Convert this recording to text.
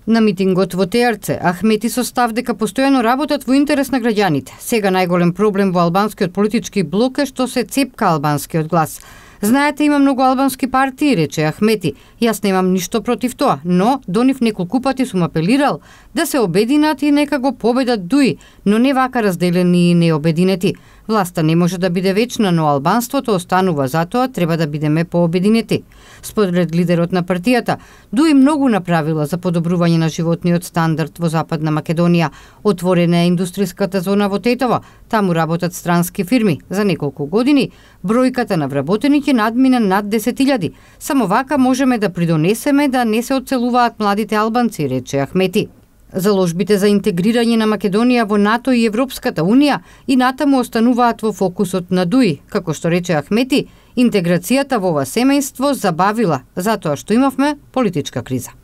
На митингот во Теарце, Ахмети со став дека постојано работат во интерес на граѓаните. Сега најголем проблем во албанскиот политички блок е што се цепка албанскиот глас. Знаете, има многу албански партии, рече Ахмети. Јас немам ништо против тоа, но до нив неколку пати сум апелирал да се обединат и нека го победат Дуи, но не вака разделени и необединети. Власта не може да биде вечна, но албанството останува, затоа треба да бидеме пообединети. Според лидерот на партијата, Дуи многу направила за подобрување на животниот стандард во Западна Македонија. Отворена е индустријската зона во Тетово, таму работат странски фирми. За неколку години бројката на вработени ќе надмина над 10.000. Само вака можеме да придонесеме да не се одселуваат младите албанци, рече Ахмети. Заложбите за интегрирање на Македонија во НАТО и Европската Унија и натаму остануваат во фокусот на Дуи. Како што рече Ахмети, интеграцијата во ова семејство забавила, затоа што имавме политичка криза.